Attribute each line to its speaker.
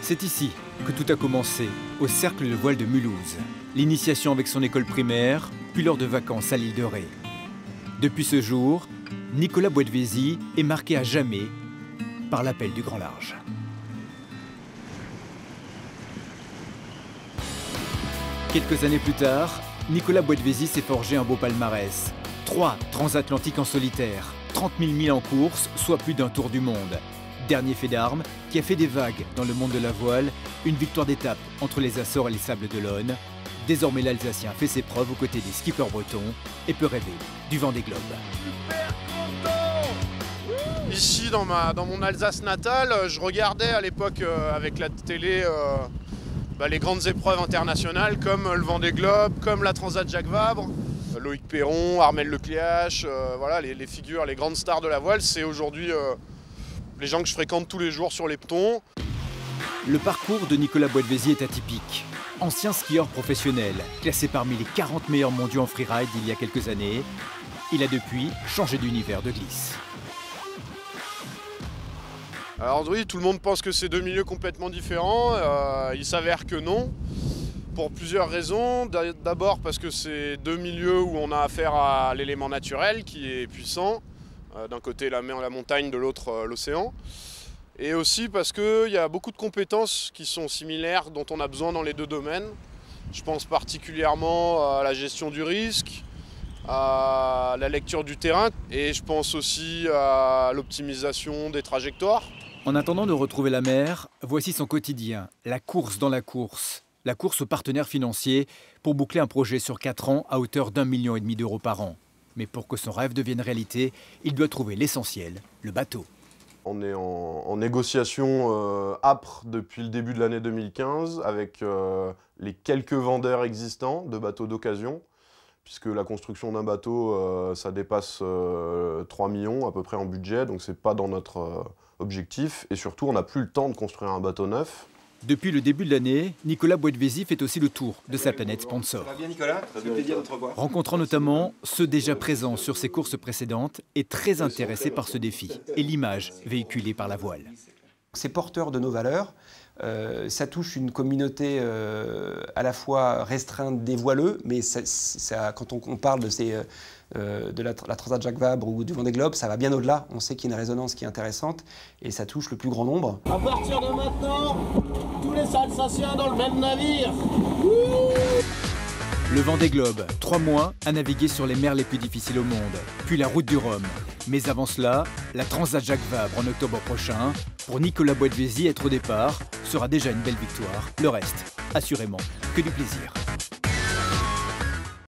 Speaker 1: C'est ici que tout a commencé, au Cercle de Voile de Mulhouse. L'initiation avec son école primaire, puis lors de vacances à l'île de Ré. Depuis ce jour, Nicolas Boitvézy est marqué à jamais par l'appel du grand large. Quelques années plus tard, Nicolas Boitvézy s'est forgé un beau palmarès. 3 transatlantiques en solitaire, 30 000 milles en course, soit plus d'un tour du monde. Dernier fait d'armes qui a fait des vagues dans le monde de la voile, une victoire d'étape entre les Açores et les Sables d'Olonne. Désormais l'Alsacien fait ses preuves aux côtés des skippers bretons et peut rêver du Vendée Globe.
Speaker 2: Ici dans mon Alsace natale, je regardais à l'époque avec la télé les grandes épreuves internationales comme le Vendée Globe, comme la Transat Jacques Vabre. Loïc Perron, Armel Lecléache, voilà, les figures, les grandes stars de la voile, c'est aujourd'hui les gens que je fréquente tous les jours sur les petons.
Speaker 1: Le parcours de Nicolas Boitvézy est atypique. Ancien skieur professionnel, classé parmi les 40 meilleurs mondiaux en freeride il y a quelques années, il a depuis changé d'univers de glisse.
Speaker 2: Alors oui, tout le monde pense que c'est deux milieux complètement différents, il s'avère que non, pour plusieurs raisons. D'abord parce que c'est deux milieux où on a affaire à l'élément naturel qui est puissant, d'un côté la mer, la montagne, de l'autre l'océan. Et aussi parce qu'il y a beaucoup de compétences qui sont similaires, dont on a besoin dans les deux domaines. Je pense particulièrement à la gestion du risque, à la lecture du terrain et je pense aussi à l'optimisation des trajectoires.
Speaker 1: En attendant de retrouver la mer, voici son quotidien, la course dans la course. La course aux partenaires financiers pour boucler un projet sur 4 ans à hauteur d'1,5 million d'euros par an. Mais pour que son rêve devienne réalité, il doit trouver l'essentiel, le bateau.
Speaker 2: On est en négociation âpre depuis le début de l'année 2015 avec les quelques vendeurs existants de bateaux d'occasion, puisque la construction d'un bateau, ça dépasse 3 millions à peu près en budget, donc c'est pas dans notre objectif. Et surtout, on n'a plus le temps de construire un bateau neuf.
Speaker 1: Depuis le début de l'année, Nicolas Boitvézy fait aussi le tour de sa planète sponsor.
Speaker 3: Ça va bien Nicolas, ça fait plaisir de te revoir.
Speaker 1: Rencontrant notamment ceux déjà présents sur ses courses précédentes et très intéressés par ce défi et l'image véhiculée par la voile.
Speaker 3: C'est porteur de nos valeurs, ça touche une communauté à la fois restreinte des voileux, mais quand on parle de la Transat Jacques Vabre ou du Vendée Globe, ça va bien au-delà. On sait qu'il y a une résonance qui est intéressante et ça touche le plus grand nombre.
Speaker 4: À partir de maintenant, tous les Alsaciens dans le même navire.
Speaker 1: Le Vendée Globe, 3 mois à naviguer sur les mers les plus difficiles au monde, puis la route du Rhum. Mais avant cela, la Transat Jacques Vabre en octobre prochain. Pour Nicolas Boitvézy, être au départ sera déjà une belle victoire. Le reste, assurément, que du plaisir.